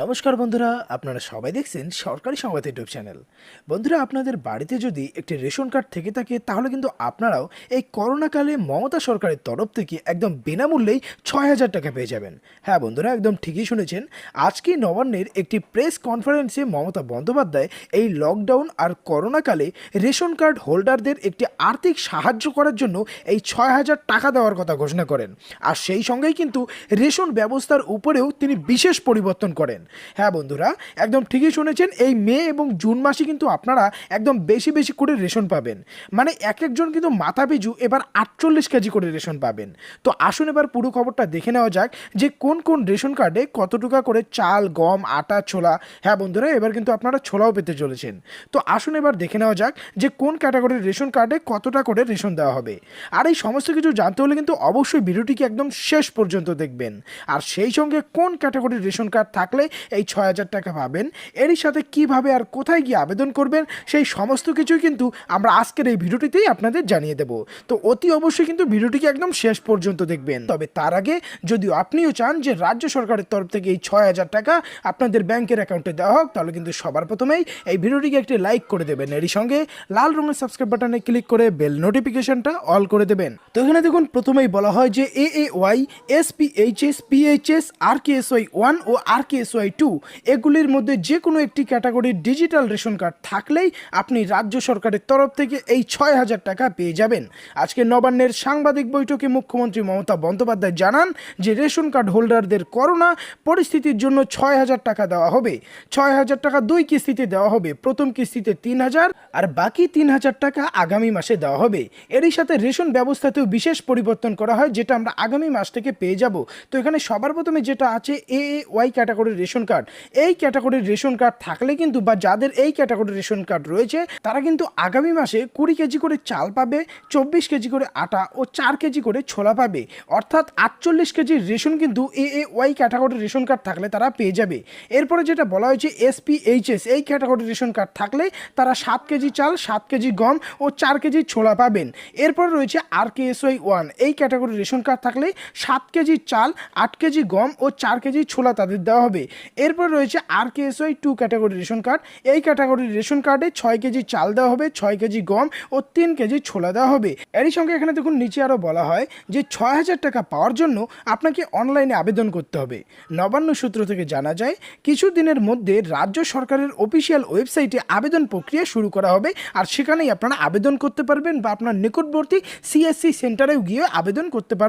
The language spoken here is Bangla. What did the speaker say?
নমস্কার বন্ধুরা, আপনারা সবাই দেখছেন সরকারি সংবাদ ইউটিউব চ্যানেল। বন্ধুরা, আপনাদের বাড়িতে যদি একটি রেশন কার্ড থেকে থাকে তাহলে কিন্তু আপনারাও এই করোনাকালে মমতা সরকারের তরফ থেকে একদম বিনামূল্যেই ৬,০০০ টাকা পেয়ে যাবেন। হ্যাঁ বন্ধুরা, একদম ঠিকই শুনেছেন। আজকে নবান্নের একটি প্রেস কনফারেন্সে মমতা বন্দ্যোপাধ্যায় এই লকডাউন আর করোনাকালে রেশন কার্ড হোল্ডারদের একটি আর্থিক সাহায্য করার জন্য এই ৬,০০০ টাকা দেওয়ার কথা ঘোষণা করেন। আর সেই সঙ্গেই কিন্তু রেশন ব্যবস্থার উপরেও তিনি বিশেষ পরিবর্তন করেন। হ্যাঁ বন্ধুরা, একদম ঠিকই শুনেছেন। এই মে এবং জুন মাসে কিন্তু আপনারা একদম বেশি বেশি করে রেশন পাবেন। মানে এক একজন কিন্তু মাথা পিছু এবার 48 কেজি করে রেশন পাবেন। তো আসুন এবার পুরো খবরটা দেখে নেওয়া যাক যে কোন কোন রেশন কার্ডে কত টাকা করে চাল, গম, আটা, ছোলা। হ্যাঁ বন্ধুরা, এবার কিন্তু আপনারা ছোলাও পেতে চলেছেন। তো আসুন এবার দেখে নেওয়া যাক যে কোন ক্যাটাগরির রেশন কার্ডে কতটা করে রেশন দেওয়া হবে। আর এই সমস্ত কিছু জানতে হলে কিন্তু অবশ্যই ভিডিওটিকে একদম শেষ পর্যন্ত দেখবেন। আর সেই সঙ্গে কোন ক্যাটাগরির রেশন কার্ড থাকলে এই ৬,০০০ টাকা পাবেন, এরই সাথে কিভাবে আর কোথায় গিয়ে আবেদন করবেন, সেই সমস্ত কিছুই কিন্তু আমরা আজকের এই ভিডিওটিতেই আপনাদের জানিয়ে দেব। তো অতি অবশ্যই কিন্তু ভিডিওটিকে একদম শেষ পর্যন্ত দেখবেন। তবে তার আগে যদিও আপনিও চান যে রাজ্য সরকারের তরফ থেকে এই ৬,০০০ টাকা আপনাদের ব্যাংকের অ্যাকাউন্টে দেওয়া হোক, তাহলে কিন্তু সবার প্রথমেই এই ভিডিওটিকে একটি লাইক করে দেবেন। এরই সঙ্গে লাল রঙের সাবস্ক্রাইব বাটনে ক্লিক করে বেল নোটিফিকেশনটা অল করে দেবেন। তো এখানে দেখুন প্রথমেই বলা হয় যে AAY, SPHS, PHS, RKSY 1 ও RKSY 2 এগুলির মধ্যে যে কোনো একটি ক্যাটাগরির ডিজিটাল রেশন কার্ড থাকলেই আপনি রাজ্য সরকারের তরফ থেকে এই ৬,০০০ টাকা পেয়ে যাবেন। আজকে নবান্নের সাংবাদিক বৈঠকে মুখ্যমন্ত্রী মমতা বন্দ্যোপাধ্যায় জানান যে রেশন কার্ড হোল্ডারদের করোনা পরিস্থিতির জন্য ৬,০০০ টাকা দেওয়া হবে। ৬,০০০ টাকা দুই কিস্তিতে দেওয়া হবে। প্রথম কিস্তিতে ৩,০০০ আর বাকি 3,০০০ টাকা আগামী মাসে দেওয়া হবে। এরই সাথে রেশন ব্যবস্থাতেও বিশেষ পরিবর্তন করা হয়, যেটা আমরা আগামী মাস থেকে পেয়ে যাব। তো এখানে সবার প্রথমে যেটা আছে AAY ক্যাটাগরির রেশন কার্ড। এই ক্যাটাগরির রেশন কার্ড থাকলে কিন্তু বা যাদের এই ক্যাটাগরির রেশন কার্ড রয়েছে তারা কিন্তু আগামী মাসে 20 কেজি করে চাল পাবে, 24 কেজি করে আটা ও 4 কেজি করে ছোলা পাবে। অর্থাৎ 48 কেজির রেশন কিন্তু AAY ক্যাটাগরির রেশন কার্ড থাকলে তারা পেয়ে যাবে। এরপরে যেটা বলা হয়েছে SPHS এই ক্যাটাগরির রেশন কার্ড থাকলে তারা 7 কেজি চাল, 7 কেজি গম ও 4 কেজি ছোলা পাবেন। এরপর রয়েছে RKSY 1 এই ক্যাটাগরির রেশন কার্ড থাকলে 7 কেজি চাল, 8 কেজি গম ও 4 কেজি ছোলা তাদের দেওয়া হবে। এরপর রয়েছে RKSY 2 ক্যাটাগরির রেশন কার্ড। এই ক্যাটাগরির রেশন কার্ডে 6 কেজি চাল দেওয়া হবে, 6 কেজি গম ও 3 কেজি ছোলা দেওয়া হবে। এরই সঙ্গে এখানে দেখুন নিচে আরও বলা হয় যে ৬,০০০ টাকা পাওয়ার জন্য আপনাকে অনলাইনে আবেদন করতে হবে। নবান্ন সূত্র থেকে জানা যায় কিছু দিনের মধ্যে রাজ্য সরকারের অফিসিয়াল ওয়েবসাইটে আবেদন প্রক্রিয়া শুরু করা হবে। আর সেখানেই আপনারা আবেদন করতে পারবেন বা আপনার নিকটবর্তী CSC সেন্টারেও গিয়ে আবেদন করতে পারবেন।